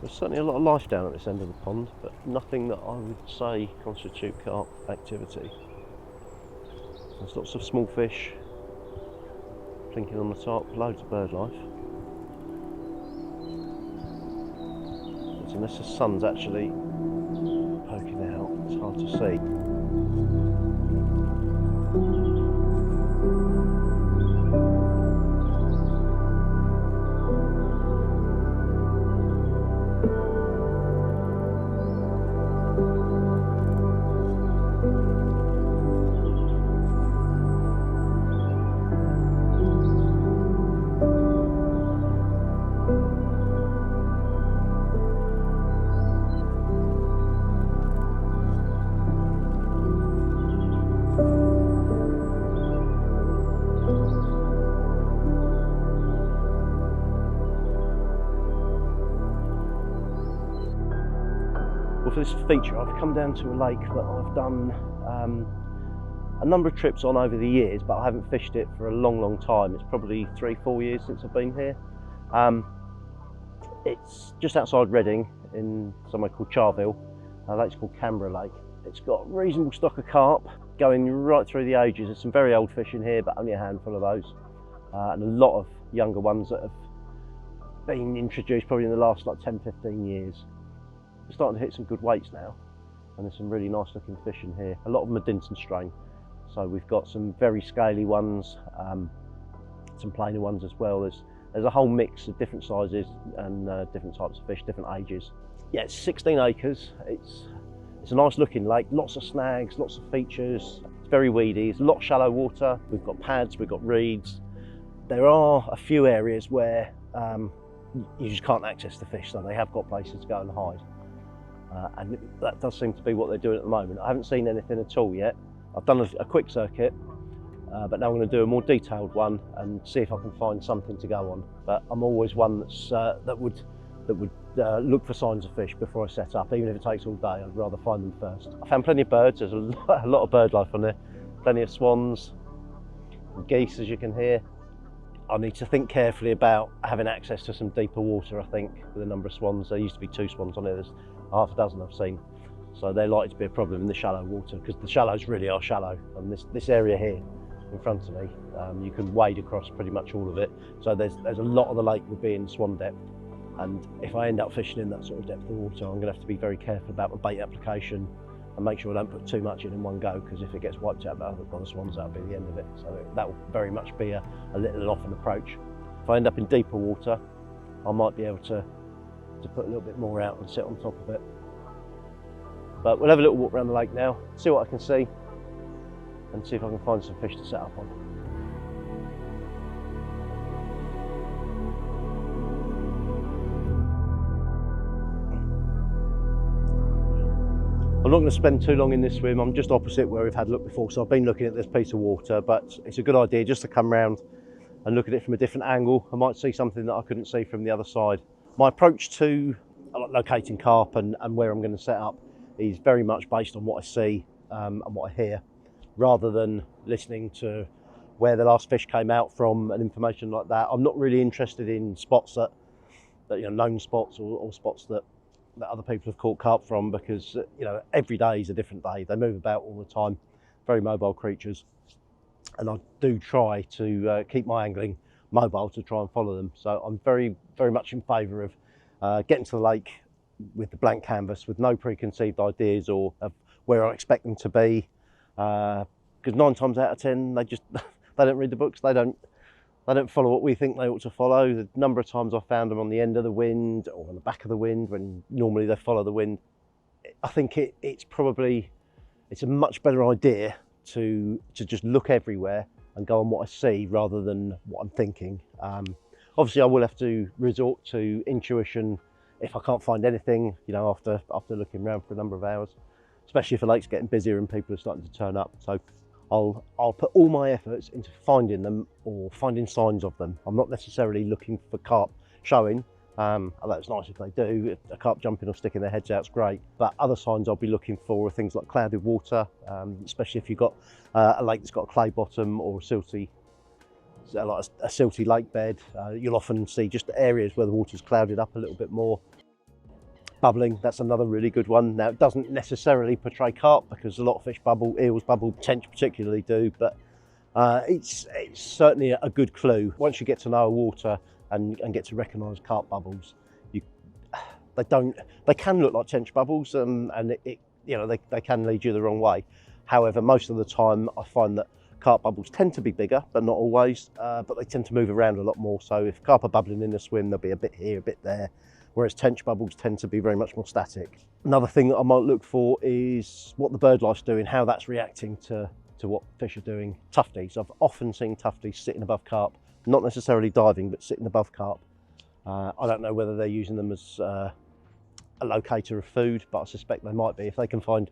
There's certainly a lot of life down at this end of the pond, but nothing that I would say constitute carp activity. There's lots of small fish plinking on the top, loads of bird life. But unless the sun's actually poking out, it's hard to see. Well, for this feature, I've come down to a lake that I've done a number of trips on over the years, but I haven't fished it for a long time. It's probably 3-4 years since I've been here. It's just outside Reading in somewhere called Charvil. The lake's called Canberra Lake. It's got a reasonable stock of carp going right through the ages. There's some very old fish in here, but only a handful of those, and a lot of younger ones that have been introduced probably in the last like 10-15 years. We're starting to hit some good weights now, and there's some really nice looking fish in here. A lot of them are Dinton strain, so we've got some very scaly ones, some plainer ones as well. There's a whole mix of different sizes and different types of fish, different ages. Yeah, it's 16 acres. It's a nice looking lake, lots of snags, lots of features. It's very weedy, it's a lot of shallow water. We've got pads, we've got reeds. There are a few areas where you just can't access the fish, so they have got places to go and hide. And that does seem to be what they're doing at the moment. I haven't seen anything at all yet. I've done a quick circuit, but now I'm going to do a more detailed one and see if I can find something to go on. But I'm always one that would look for signs of fish before I set up. Even if it takes all day, I'd rather find them first. I found plenty of birds. There's a lot of bird life on there. Plenty of swans and geese, as you can hear. I need to think carefully about having access to some deeper water, I think, with a number of swans. There used to be 2 swans on there. There's half a dozen I've seen. So they're likely to be a problem in the shallow water, because the shallows really are shallow. And this area here in front of me, you can wade across pretty much all of it. So there's a lot of the lake will be in swan depth. And if I end up fishing in that sort of depth of water, I'm going to have to be very careful about my bait application and make sure I don't put too much in one go, because if it gets wiped out by the swans, that'll be the end of it. So that will very much be a little and often approach. If I end up in deeper water, I might be able to put a little bit more out and sit on top of it. But we'll have a little walk around the lake now, see what I can see, and see if I can find some fish to set up on. I'm not going to spend too long in this swim. I'm just opposite where we've had a look before, so I've been looking at this piece of water, but it's a good idea just to come round and look at it from a different angle. I might see something that I couldn't see from the other side. My approach to locating carp and where I'm going to set up is very much based on what I see and what I hear, rather than listening to where the last fish came out from and information like that. I'm not really interested in spots that known spots or spots that other people have caught carp from, because every day is a different day. They move about all the time, very mobile creatures, and I do try to keep my angling mobile to try and follow them. So I'm very much in favour of getting to the lake with the blank canvas, with no preconceived ideas or of where I expect them to be, because 9 times out of 10 they don't read the books. They don't follow what we think they ought to follow. The number of times I've found them on the end of the wind or on the back of the wind when normally they follow the wind. I think it's a much better idea to just look everywhere and go on what I see rather than what I'm thinking. Obviously I will have to resort to intuition if I can't find anything, after looking around for a number of hours. especially if the lake's getting busier and people are starting to turn up. So I'll put all my efforts into finding them or finding signs of them. I'm not necessarily looking for carp showing, although it's nice if they do. If a carp jumping or sticking their heads out is great, but other signs I'll be looking for are things like clouded water, especially if you've got a lake that's got a clay bottom or a silty lake bed. You'll often see just areas where the water's clouded up a little bit more. Bubbling, that's another really good one. Now, it doesn't necessarily portray carp because a lot of fish bubble, eels bubble, tench particularly do, but it's certainly a good clue. Once you get to know a water and get to recognise carp bubbles, they can look like tench bubbles, and they can lead you the wrong way. However, most of the time I find that carp bubbles tend to be bigger, but not always, but they tend to move around a lot more. So if carp are bubbling in a swim, there'll be a bit here, a bit there, whereas tench bubbles tend to be very much more static. Another thing that I might look for is what the bird life's doing, how that's reacting to what fish are doing. Tufties, I've often seen tufties sitting above carp, not necessarily diving, but sitting above carp. I don't know whether they're using them as a locator of food, but I suspect they might be. If they can find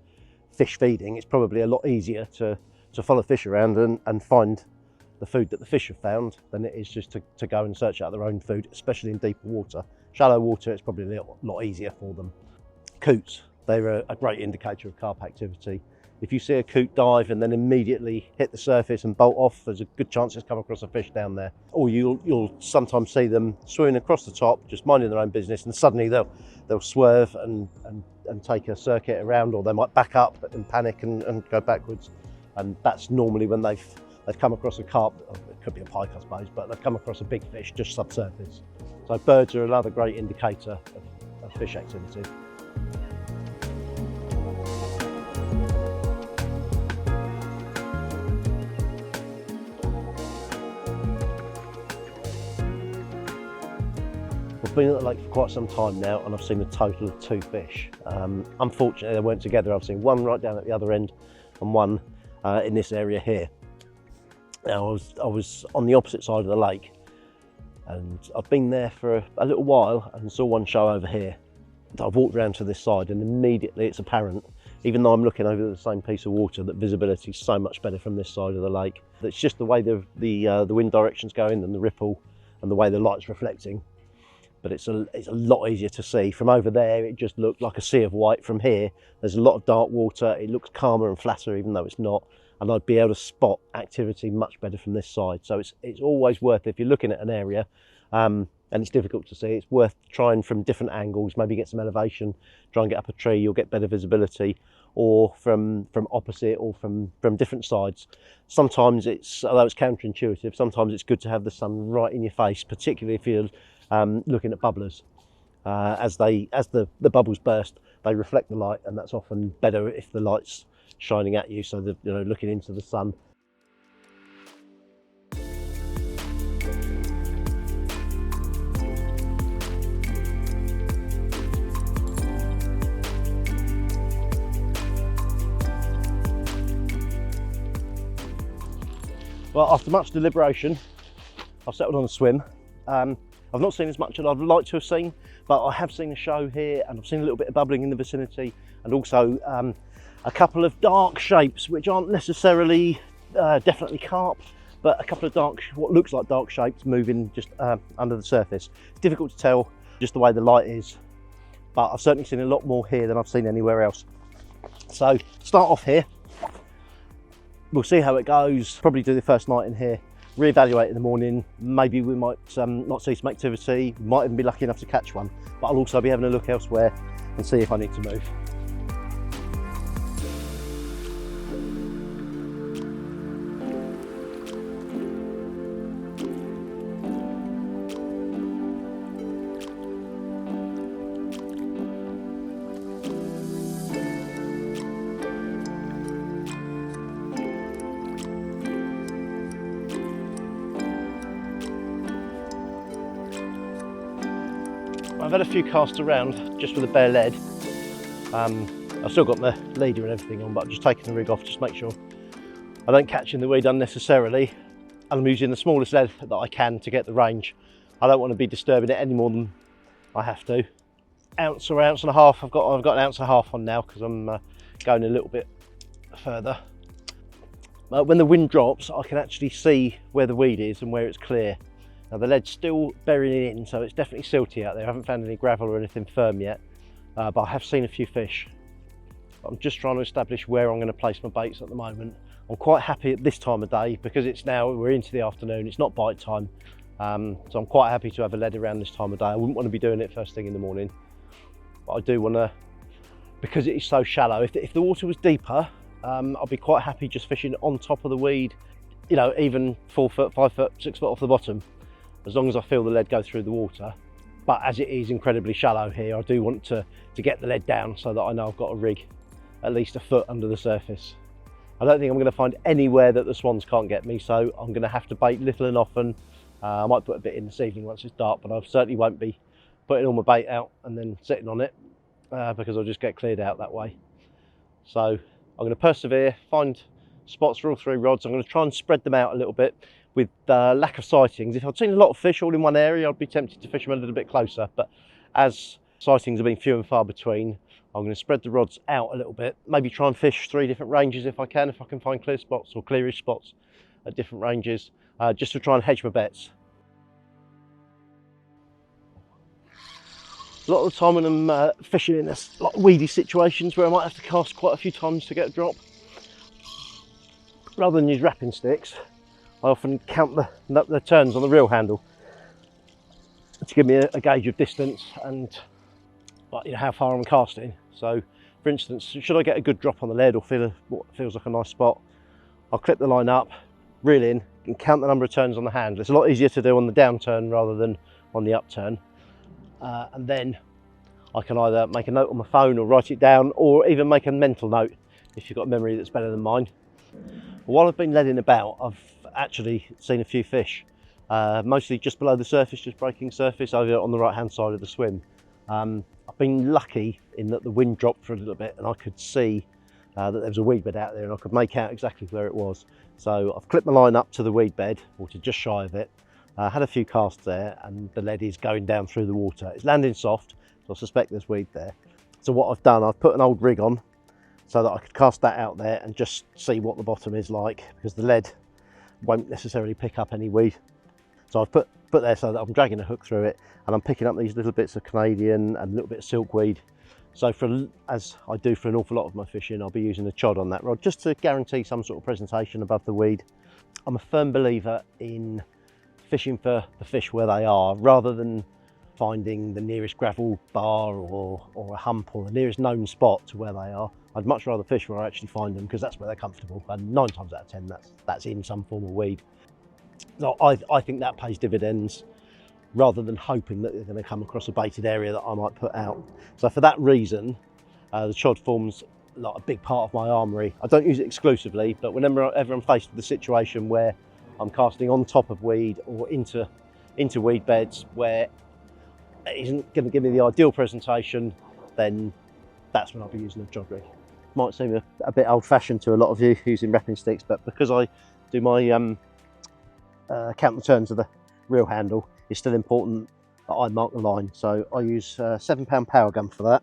fish feeding, it's probably a lot easier to follow fish around and find the food that the fish have found than it is just to go and search out their own food, especially in deeper water. Shallow water, it's probably a lot easier for them. Coots, they're a great indicator of carp activity. If you see a coot dive and then immediately hit the surface and bolt off, there's a good chance it's come across a fish down there. Or you'll sometimes see them swimming across the top, just minding their own business, and suddenly they'll swerve and take a circuit around, or they might back up and panic and go backwards. And that's normally when they've come across a carp. It could be a pike, I suppose, but they've come across a big fish just subsurface. So birds are another great indicator of fish activity. I've been at the lake for quite some time now, and I've seen a total of 2 fish. Unfortunately, they weren't together. I've seen one right down at the other end and one in this area here. Now, I was on the opposite side of the lake, and I've been there for a little while and saw one show over here. I've walked around to this side, and immediately it's apparent, even though I'm looking over the same piece of water, that visibility is so much better from this side of the lake. It's just the way the wind direction's going and the ripple and the way the light's reflecting. But it's a lot easier to see. From over there, it just looked like a sea of white. From here, there's a lot of dark water. It looks calmer and flatter, even though it's not. And I'd be able to spot activity much better from this side. So it's always worth, if you're looking at an area and it's difficult to see, it's worth trying from different angles, maybe get some elevation, try and get up a tree, you'll get better visibility, or from opposite, or from different sides. Sometimes although it's counterintuitive, sometimes it's good to have the sun right in your face, particularly if you're looking at bubblers. As the bubbles burst, they reflect the light, and that's often better if the light's shining at you, so that looking into the sun. Well, after much deliberation, I've settled on a swim. I've not seen as much as I'd like to have seen, but I have seen a show here, and I've seen a little bit of bubbling in the vicinity, and also a couple of dark shapes, which aren't necessarily definitely carp, but a couple of what looks like dark shapes moving just under the surface. It's difficult to tell just the way the light is, but I've certainly seen a lot more here than I've seen anywhere else. So start off here. We'll see how it goes. Probably do the first night in here, reevaluate in the morning. Maybe we might not see some activity, might even be lucky enough to catch one, but I'll also be having a look elsewhere and see if I need to move. I've had a few casts around just with a bare lead. I've still got my leader and everything on, but I'm just taking the rig off just to make sure I don't catch in the weed unnecessarily. And I'm using the smallest lead that I can to get the range. I don't want to be disturbing it any more than I have to. ounce or ounce and a half. I've got an ounce and a half on now because I'm going a little bit further. When the wind drops, I can actually see where the weed is and where it's clear. Now the lead's still burying in, so it's definitely silty out there. I haven't found any gravel or anything firm yet, but I have seen a few fish. I'm just trying to establish where I'm going to place my baits at the moment. I'm quite happy at this time of day because we're into the afternoon, it's not bite time. So I'm quite happy to have a lead around this time of day. I wouldn't want to be doing it first thing in the morning, but I do want to, because it is so shallow. If the water was deeper, I'd be quite happy just fishing on top of the weed, you know, even 4 foot, 5 foot, 6 foot off the bottom, as long as I feel the lead go through the water. But as it is incredibly shallow here, I do want to get the lead down so that I know I've got a rig at least a foot under the surface. I don't think I'm going to find anywhere that the swans can't get me, so I'm going to have to bait little and often. I might put a bit in this evening once it's dark, but I certainly won't be putting all my bait out and then sitting on it because I'll just get cleared out that way. So I'm going to persevere, find spots for all 3 rods. I'm going to try and spread them out a little bit with lack of sightings. If I'd seen a lot of fish all in one area, I'd be tempted to fish them a little bit closer, but as sightings have been few and far between, I'm going to spread the rods out a little bit, maybe try and fish 3 different ranges if I can find clear spots or clearish spots at different ranges, just to try and hedge my bets. A lot of the time when I'm fishing in this lot of weedy situations where I might have to cast quite a few times to get a drop, rather than use wrapping sticks, I often count the turns on the reel handle to give me a gauge of distance and how far I'm casting. So for instance, should I get a good drop on the lead or feel what feels like a nice spot, I'll clip the line up, reel in and count the number of turns on the handle. It's a lot easier to do on the down turn rather than on the upturn. And then I can either make a note on my phone or write it down, or even make a mental note if you've got a memory that's better than mine. While I've been leading about, I've actually seen a few fish, mostly just below the surface, just breaking surface over on the right hand side of the swim. I've been lucky in that the wind dropped for a little bit and I could see that there was a weed bed out there and I could make out exactly where it was. So I've clipped my line up to the weed bed, or to just shy of it. Had a few casts there and the lead is going down through the water. It's landing soft, so I suspect there's weed there. So what I've done, I've put an old rig on so that I could cast that out there and just see what the bottom is like, because the lead won't necessarily pick up any weed. So I've put there so that I'm dragging a hook through it and I'm picking up these little bits of Canadian and a little bit of silkweed. So as I do for an awful lot of my fishing, I'll be using a chod on that rod just to guarantee some sort of presentation above the weed. I'm a firm believer in fishing for the fish where they are, rather than finding the nearest gravel bar or a hump or the nearest known spot to where they are. I'd much rather fish where I actually find them, because that's where they're comfortable, and 9 times out of 10 that's in some form of weed. So I think that pays dividends, rather than hoping that they're going to come across a baited area that I might put out. So for that reason, the chod forms like a big part of my armoury. I don't use it exclusively, but whenever I'm faced with a situation where I'm casting on top of weed or into weed beds where it isn't going to give me the ideal presentation, then that's when I'll be using a chod rig. Might seem a bit old-fashioned to a lot of you using wrapping sticks, but because I do my count the turns of the reel handle, it's still important that I mark the line. So I use a 7-pound power gun for that,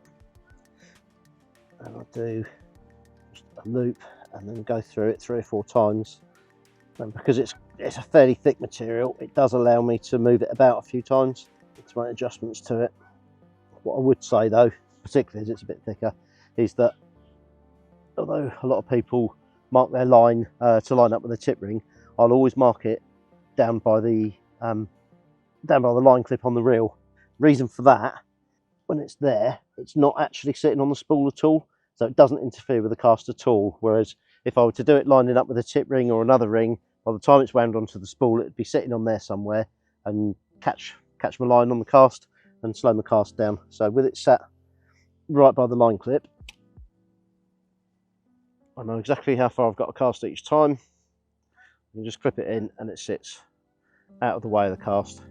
and I do just a loop and then go through it 3 or 4 times. And because it's a fairly thick material, it does allow me to move it about a few times to make adjustments to it. What I would say though, particularly as it's a bit thicker, is that although a lot of people mark their line to line up with a tip ring, I'll always mark it down by the line clip on the reel. Reason for that, when it's there, it's not actually sitting on the spool at all, so it doesn't interfere with the cast at all. Whereas if I were to do it lining up with a tip ring or another ring, by the time it's wound onto the spool, it'd be sitting on there somewhere and catch my line on the cast and slow my cast down. So with it sat right by the line clip, I know exactly how far I've got to cast each time. You just clip it in and it sits out of the way of the cast.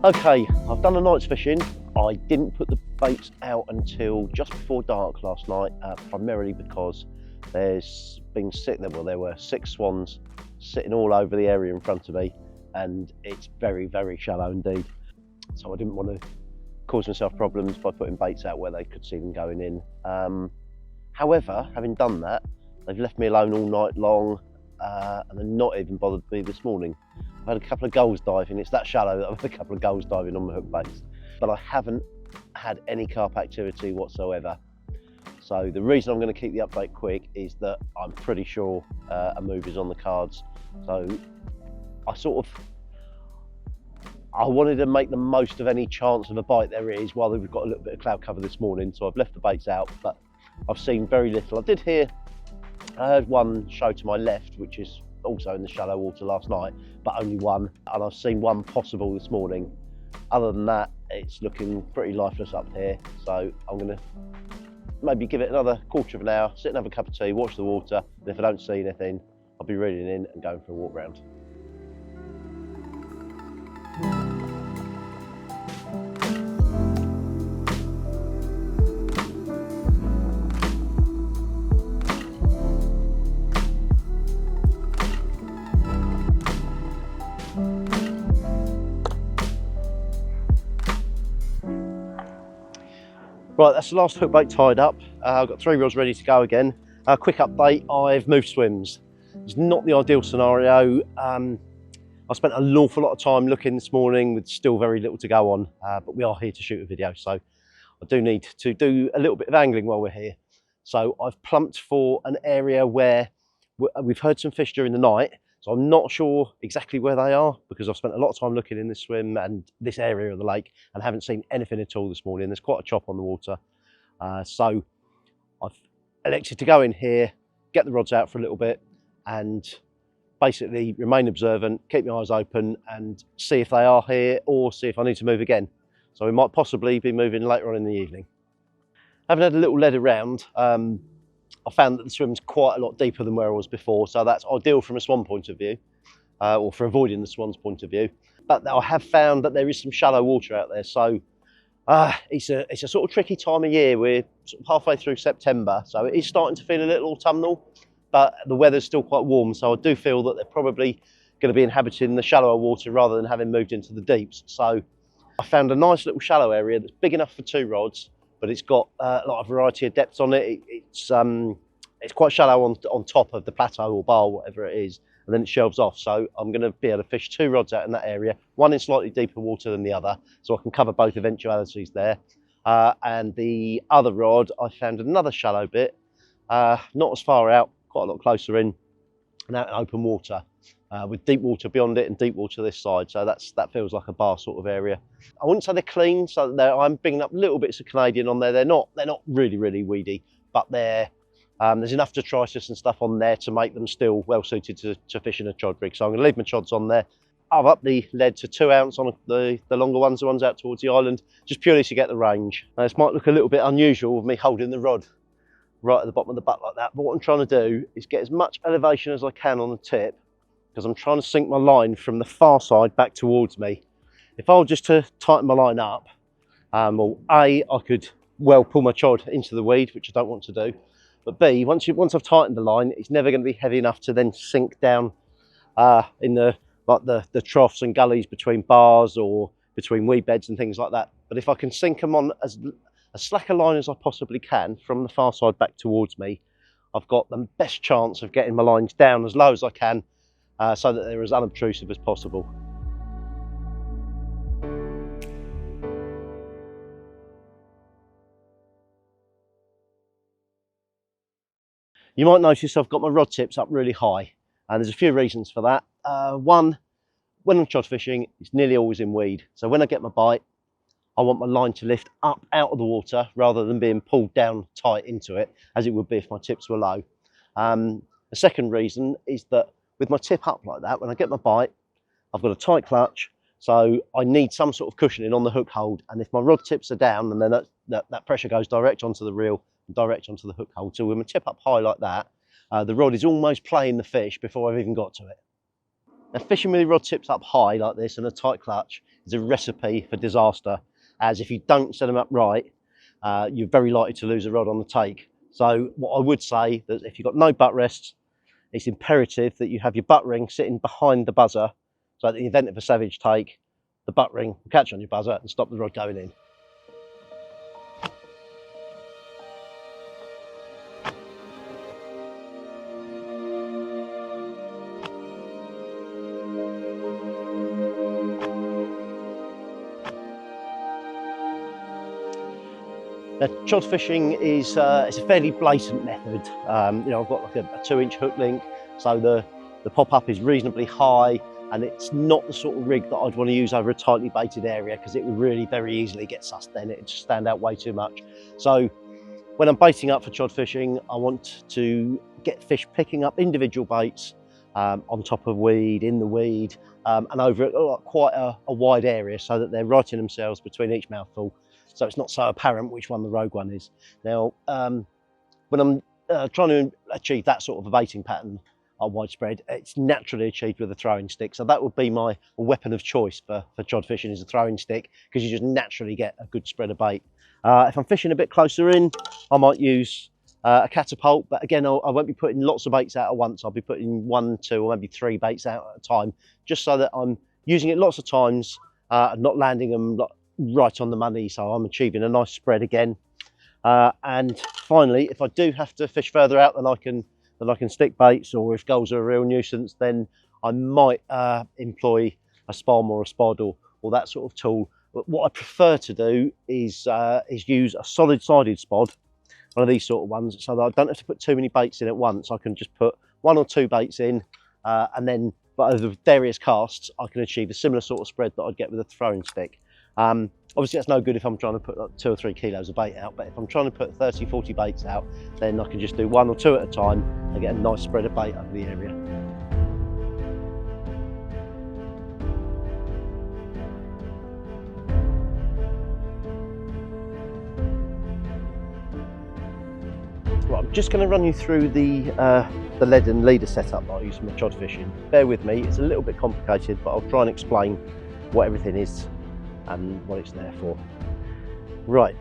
Okay, I've done a night's fishing. I didn't put the baits out until just before dark last night, primarily because there were 6 swans sitting all over the area in front of me, and it's very, very shallow indeed. So I didn't want to cause myself problems by putting baits out where they could see them going in. However, having done that, they've left me alone all night long, and they're not even bothered me this morning. I've had a couple of gulls diving. It's that shallow that I've had a couple of gulls diving on my hook baits, but I haven't had any carp activity whatsoever. So the reason I'm going to keep the update quick is that I'm pretty sure a move is on the cards. So I wanted to make the most of any chance of a bite there is while we've got a little bit of cloud cover this morning. So I've left the baits out, but I've seen very little. I heard one show to my left, which is also in the shallow water last night, but only one, and I've seen one possible this morning. Other than that, it's looking pretty lifeless up here, so I'm going to maybe give it another quarter of an hour, sit and have a cup of tea, watch the water, and if I don't see anything, I'll be reeling in and going for a walk round. Right, that's the last hook bait tied up. I've got 3 reels ready to go again. Quick update, I've moved swims. It's not the ideal scenario. I spent an awful lot of time looking this morning with still very little to go on, but we are here to shoot a video, so I do need to do a little bit of angling while we're here. So I've plumped for an area where we've heard some fish during the night, so I'm not sure exactly where they are because I've spent a lot of time looking in this swim and this area of the lake and haven't seen anything at all this morning. There's quite a chop on the water. So I've elected to go in here, get the rods out for a little bit and basically remain observant, keep my eyes open and see if they are here or see if I need to move again. So we might possibly be moving later on in the evening. Having had a little lead around, I found that the swim's quite a lot deeper than where I was before, so that's ideal from a swan point of view, or for avoiding the swan's point of view. But I have found that there is some shallow water out there, so it's a sort of tricky time of year. We're sort of halfway through September, so it is starting to feel a little autumnal, but the weather's still quite warm, so I do feel that they're probably going to be inhabiting the shallower water rather than having moved into the deeps. So I found a nice little shallow area that's big enough for 2 rods, but it's got a lot of variety of depths on it. It's quite shallow on top of the plateau or bar, whatever it is, and then it shelves off. So I'm going to be able to fish 2 rods out in that area, one in slightly deeper water than the other, so I can cover both eventualities there. And the other rod, I found another shallow bit, not as far out, quite a lot closer in, and out in open water, with deep water beyond it and deep water this side. So that feels like a bar sort of area. I wouldn't say they're clean, so I'm bringing up little bits of Canadian on there. They're not really, really weedy, but there's enough detritus and stuff on there to make them still well suited to fishing a chod rig. So I'm going to leave my chods on there. I've upped the lead to 2 ounce on the longer ones, the ones out towards the island, just purely to get the range. Now, this might look a little bit unusual with me holding the rod right at the bottom of the butt like that, but what I'm trying to do is get as much elevation as I can on the tip, because I'm trying to sink my line from the far side back towards me. If I were just to tighten my line up, well, A, I could well pull my chod into the weed, which I don't want to do, but B, once I've tightened the line, it's never going to be heavy enough to then sink down in the troughs and gullies between bars or between weed beds and things like that. But if I can sink them on as slack a line as I possibly can from the far side back towards me, I've got the best chance of getting my lines down as low as I can, so that they're as unobtrusive as possible. You might notice I've got my rod tips up really high, and there's a few reasons for that. One, when I'm chod fishing, it's nearly always in weed. So when I get my bite, I want my line to lift up out of the water rather than being pulled down tight into it, as it would be if my tips were low. The second reason is that with my tip up like that, when I get my bite, I've got a tight clutch, so I need some sort of cushioning on the hook hold. And if my rod tips are down, then that pressure goes direct onto the reel and direct onto the hook hold. So with my tip up high like that, the rod is almost playing the fish before I've even got to it. Now, fishing with the rod tips up high like this and a tight clutch is a recipe for disaster, as if you don't set them up right, you're very likely to lose a rod on the take. So what I would say, that if you've got no butt rests, it's imperative that you have your butt ring sitting behind the buzzer, so that in the event of a savage take, the butt ring will catch on your buzzer and stop the rod going in. Now, chod fishing is it's a fairly blatant method. You know, I've got like a 2-inch hook link, so the pop-up is reasonably high, and it's not the sort of rig that I'd want to use over a tightly baited area, because it would really very easily get sussed then. It'd just stand out way too much. So when I'm baiting up for chod fishing, I want to get fish picking up individual baits on top of weed, in the weed, and over quite a wide area, so that they're righting themselves between each mouthful, so it's not so apparent which one the rogue one is. Now, when I'm trying to achieve that sort of a baiting pattern on widespread, it's naturally achieved with a throwing stick. So that would be my weapon of choice for chod fishing, is a throwing stick, because you just naturally get a good spread of bait. If I'm fishing a bit closer in, I might use a catapult, but again, I won't be putting lots of baits out at once. I'll be putting 1, 2, or maybe 3 baits out at a time, just so that I'm using it lots of times, and not landing them right on the money, so I'm achieving a nice spread again. And finally, if I do have to fish further out than I can stick baits, or if gulls are a real nuisance, then I might employ a spalm or a spod, or that sort of tool. But what I prefer to do is use a solid-sided spod, one of these sort of ones, so that I don't have to put too many baits in at once. I can just put 1 or 2 baits in, and then, but over various casts, I can achieve a similar sort of spread that I'd get with a throwing stick. Obviously that's no good if I'm trying to put like 2 or 3 kilos of bait out, but if I'm trying to put 30, 40 baits out, then I can just do 1 or 2 at a time and get a nice spread of bait over the area. Right, I'm just going to run you through the lead and leader setup that I use for my chod fishing. Bear with me, it's a little bit complicated, but I'll try and explain what everything is and what it's there for. Right,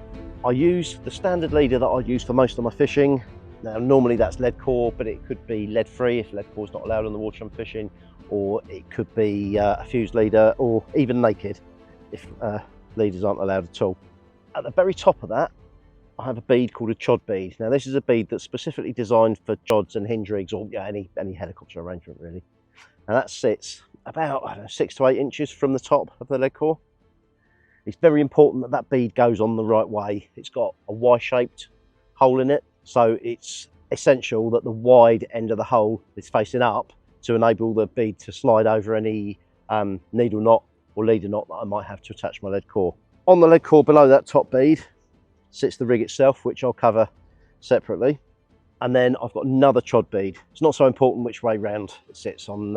I use the standard leader that I use for most of my fishing. Now normally that's lead core, but it could be lead free if lead core is not allowed on the water I'm fishing, or it could be a fused leader, or even naked if leaders aren't allowed at all. At the very top of that, I have a bead called a chod bead. Now this is a bead that's specifically designed for chods and hinge rigs, or any helicopter arrangement really. And that sits about, I don't know, 6 to 8 inches from the top of the lead core. It's very important that that bead goes on the right way. It's got a Y-shaped hole in it, so it's essential that the wide end of the hole is facing up to enable the bead to slide over any needle knot or leader knot that I might have to attach my lead core. On the lead core below that top bead sits the rig itself, which I'll cover separately. And then I've got another chod bead. It's not so important which way round it sits on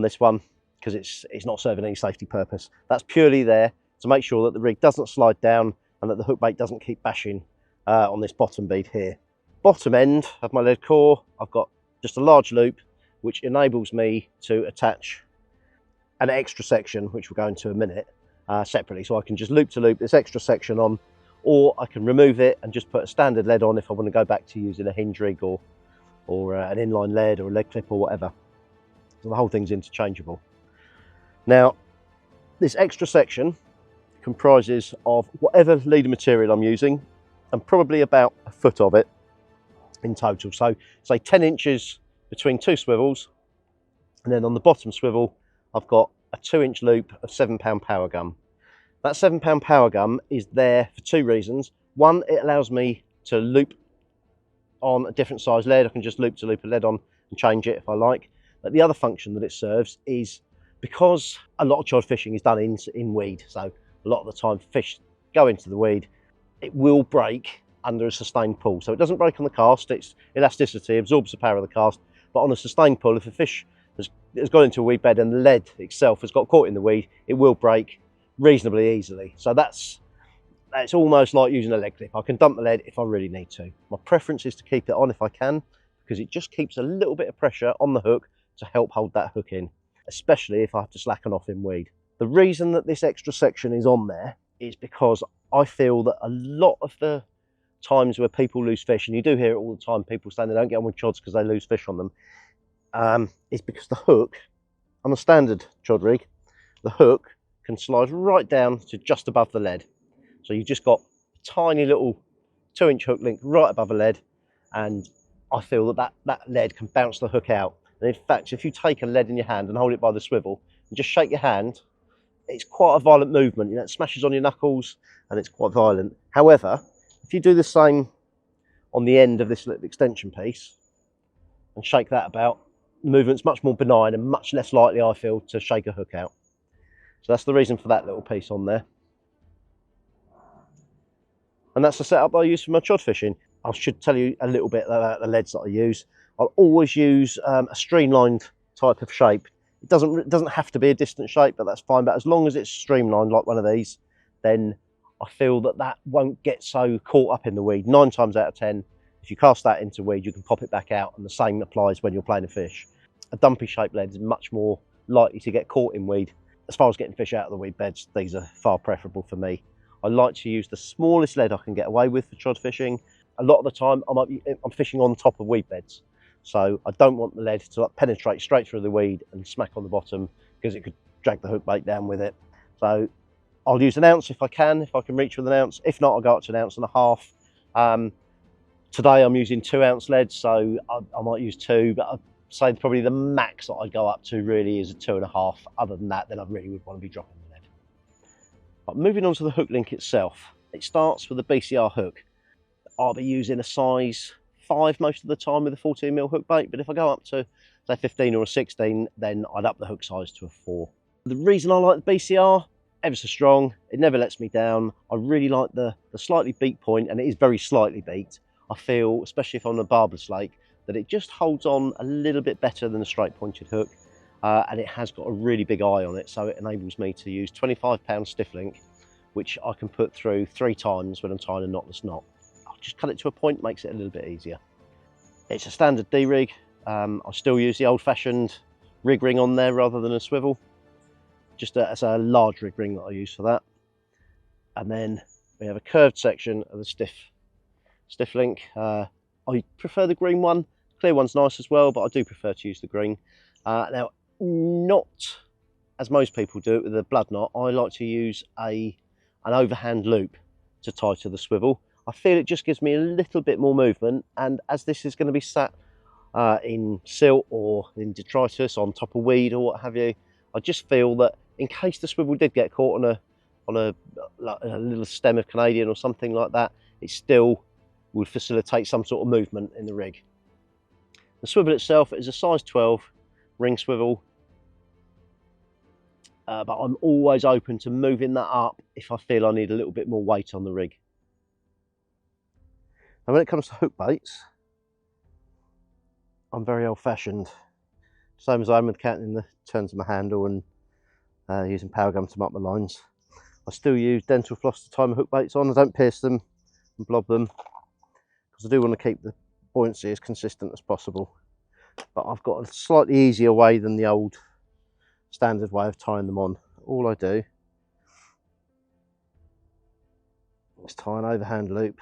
this one, because it's not serving any safety purpose. That's purely there to make sure that the rig doesn't slide down and that the hook bait doesn't keep bashing on this bottom bead here. Bottom end of my lead core, I've got just a large loop which enables me to attach an extra section, which we'll go into in a minute, separately. So I can just loop to loop this extra section on, or I can remove it and just put a standard lead on if I want to go back to using a hinge rig or an inline lead or a lead clip or whatever. So the whole thing's interchangeable. Now, this extra section comprises of whatever leader material I'm using, and probably about a foot of it in total. So say 10 inches between 2 swivels, and then on the bottom swivel I've got a 2-inch loop of 7-pound power gum. That 7-pound power gum is there for 2 reasons. One, it allows me to loop on a different size lead. I can just loop to loop a lead on and change it if I like. But the other function that it serves is, because a lot of chod fishing is done in weed, so a lot of the time fish go into the weed, it will break under a sustained pull. So it doesn't break on the cast, its elasticity absorbs the power of the cast, but on a sustained pull, if a fish has gone into a weed bed and the lead itself has got caught in the weed, it will break reasonably easily. So that's almost like using a lead clip. I can dump the lead if I really need to. My preference is to keep it on if I can, because it just keeps a little bit of pressure on the hook to help hold that hook in, especially if I have to slacken off in weed. The reason that this extra section is on there is because I feel that a lot of the times where people lose fish, and you do hear it all the time, people saying they don't get on with chods because they lose fish on them, is because the hook on a standard chod rig, the hook can slide right down to just above the lead. So you've just got a tiny little 2-inch hook link right above a lead, and I feel that lead can bounce the hook out. And in fact, if you take a lead in your hand and hold it by the swivel and just shake your hand, it's quite a violent movement. You know, it smashes on your knuckles and it's quite violent. However, if you do the same on the end of this little extension piece and shake that about, the movement's much more benign and much less likely, I feel, to shake a hook out. So that's the reason for that little piece on there. And that's the setup that I use for my chod fishing. I should tell you a little bit about the leads that I use. I'll always use a streamlined type of shape. It doesn't have to be a distant shape, but that's fine. But as long as it's streamlined like one of these, then I feel that won't get so caught up in the weed. 9 times out of 10, if you cast that into weed, you can pop it back out, and the same applies when you're playing a fish. A dumpy shaped lead is much more likely to get caught in weed. As far as getting fish out of the weed beds, these are far preferable for me. I like to use the smallest lead I can get away with for chod fishing. A lot of the time I'm fishing on top of weed beds, so I don't want the lead to like penetrate straight through the weed and smack on the bottom, because it could drag the hook bait down with it. So I'll use an ounce if I can reach with an ounce. If not, I'll go up to 1.5 ounces. Today I'm using 2-ounce lead, so I might use 2, but I'd say probably the max that I go up to really is a 2.5. Other than that, then I really would want to be dropping the lead. But moving on to the hook link itself, it starts with a BCR hook. I'll be using a size 5 most of the time with a 14mm hook bait, but if I go up to say 15 or a 16, then I'd up the hook size to a 4. The reason I like the BCR, ever so strong, it never lets me down. I really like the slightly beaked point, and it is very slightly beaked. I feel, especially if I'm on a barbless lake, that it just holds on a little bit better than a straight pointed hook. And it has got a really big eye on it, so it enables me to use 25-pound stiff link, which I can put through 3 times when I'm tying a knotless knot. I'll just cut it to a point, makes it a little bit easier. It's a standard D rig. I still use the old-fashioned rig ring on there rather than a swivel, just as a large rig ring that I use for that. And then we have a curved section of the stiff link. I prefer the green one. Clear one's nice as well, but I do prefer to use the green. Now, not as most people do it with a blood knot, I like to use an overhand loop to tie to the swivel. I feel it just gives me a little bit more movement, and as this is going to be sat in silt or in detritus on top of weed or what have you, I just feel that in case the swivel did get caught on a little stem of Canadian or something like that, it still would facilitate some sort of movement in the rig. The swivel itself is a size 12 ring swivel, but I'm always open to moving that up if I feel I need a little bit more weight on the rig. Now when it comes to hook baits, I'm very old-fashioned, same as I am with counting the turns of my handle and using power gum to mark my lines. I still use dental floss to tie my hook baits on. I don't pierce them and blob them, because I do want to keep the buoyancy as consistent as possible. But I've got a slightly easier way than the old standard way of tying them on. All I do is tie an overhand loop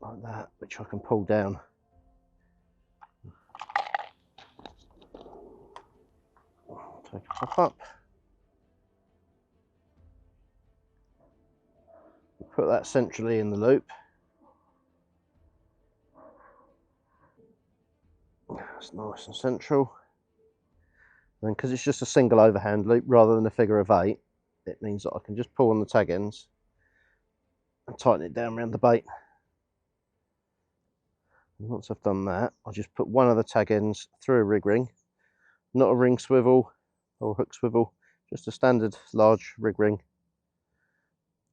like that, which I can pull down. Take a pop up, put that centrally in the loop. That's nice and central. And then, because it's just a single overhand loop rather than a figure of 8, it means that I can just pull on the tag ends and tighten it down around the bait. And once I've done that, I'll just put one of the tag ends through a rig ring, not a ring swivel or hook swivel, just a standard large rig ring.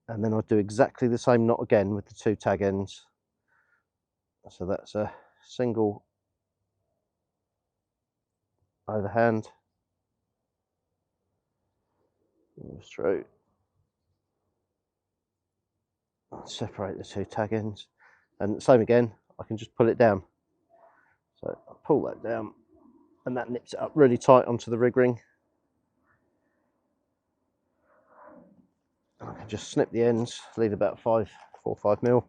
And then I'll do exactly the same knot again with the 2 tag ends. So that's a single overhand, through, separate the 2 tag ends, and same again, I can just pull it down. So I pull that down and that nips it up really tight onto the rig ring. I can just snip the ends, leave about 4 or 5 mil.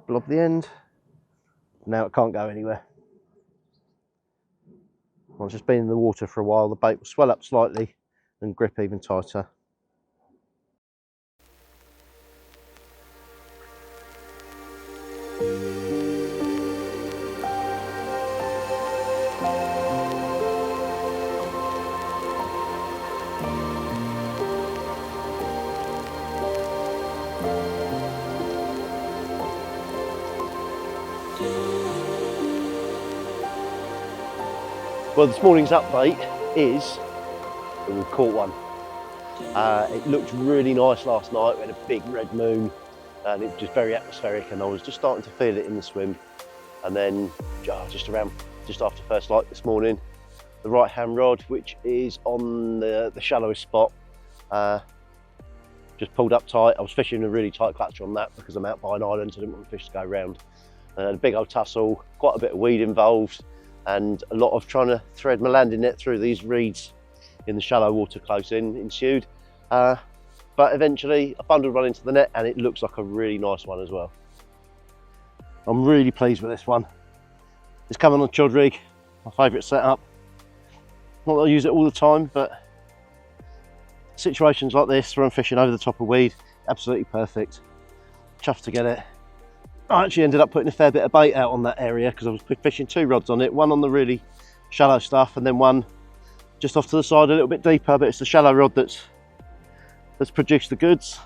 Blob the end. Now it can't go anywhere. Once it's been in the water for a while, the bait will swell up slightly and grip even tighter. Well, this morning's update is that we've caught one. It looked really nice last night. We had a big red moon and it was just very atmospheric, and I was just starting to feel it in the swim. And then just after first light this morning, the right hand rod, which is on the shallowest spot, just pulled up tight. I was fishing a really tight clutch on that because I'm out by an island, so I didn't want the fish to go round. A big old tussle, quite a bit of weed involved, and a lot of trying to thread my landing net through these reeds in the shallow water close in ensued. But eventually I bundled one into the net, and it looks like a really nice one as well. I'm really pleased with this one. It's coming on Chod Rig, my favourite setup. Not that I use it all the time, but situations like this where I'm fishing over the top of weed, absolutely perfect. Chuffed to get it. I actually ended up putting a fair bit of bait out on that area because I was fishing 2 rods on it, one on the really shallow stuff and then one just off to the side a little bit deeper, but it's the shallow rod that's produced the goods.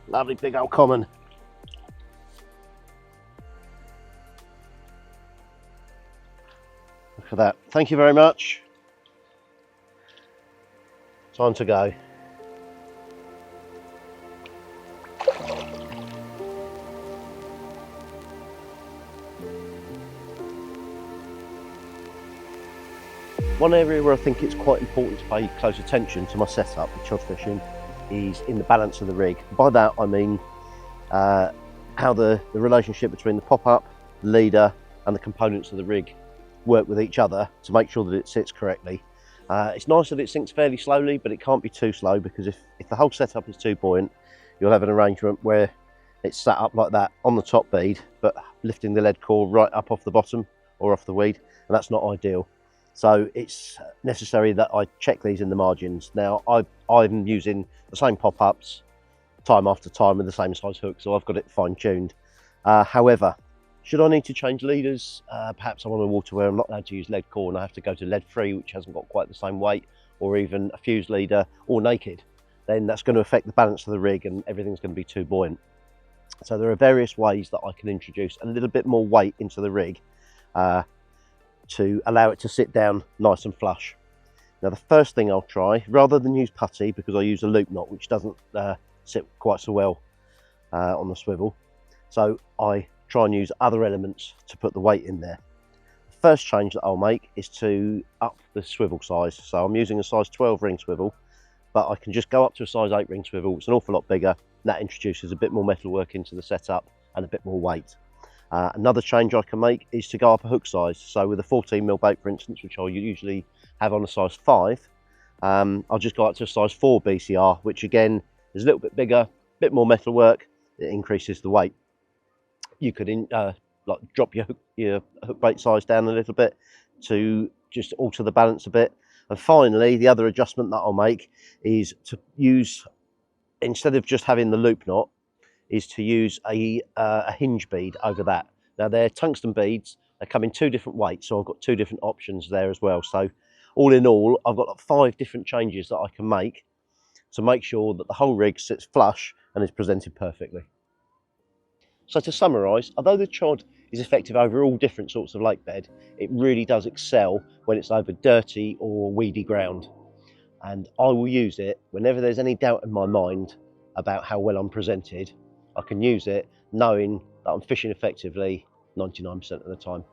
Lovely big old common. Look at that. Thank you very much. Time to go. One area where I think it's quite important to pay close attention to my setup with chod fishing is in the balance of the rig. By that I mean how the relationship between the pop-up, leader and the components of the rig work with each other to make sure that it sits correctly. It's nice that it sinks fairly slowly, but it can't be too slow, because if the whole setup is too buoyant, you'll have an arrangement where it's sat up like that on the top bead, but lifting the lead core right up off the bottom or off the weed, and that's not ideal. So it's necessary that I check these in the margins. Now I'm using the same pop-ups time after time with the same size hook, so I've got it fine-tuned. However, should I need to change leaders, perhaps I'm on a water where I'm not allowed to use lead core and I have to go to lead free, which hasn't got quite the same weight, or even a fused leader or naked, then that's going to affect the balance of the rig and everything's going to be too buoyant. So there are various ways that I can introduce a little bit more weight into the rig to allow it to sit down nice and flush. Now the first thing I'll try, rather than use putty, because I use a loop knot which doesn't sit quite so well on the swivel, so I try and use other elements to put the weight in there. The first change that I'll make is to up the swivel size. So I'm using a size 12 ring swivel, but I can just go up to a size 8 ring swivel. It's an awful lot bigger. That introduces a bit more metalwork into the setup and a bit more weight. Another change I can make is to go up a hook size. So with a 14mm bait, for instance, which I'll usually have on a size 5, I'll just go up to a size 4 BCR, which again is a little bit bigger, a bit more metalwork. It increases the weight. You could like drop your hook bait size down a little bit to just alter the balance a bit. And finally, the other adjustment that I'll make is to use, instead of just having the loop knot, is to use a hinge bead over that. Now they're tungsten beads, they come in 2 different weights, so I've got 2 different options there as well. So all in all, I've got like 5 different changes that I can make to make sure that the whole rig sits flush and is presented perfectly. So to summarise, although the chod is effective over all different sorts of lake bed, it really does excel when it's over dirty or weedy ground. And I will use it whenever there's any doubt in my mind about how well I'm presented. I can use it knowing that I'm fishing effectively 99% of the time.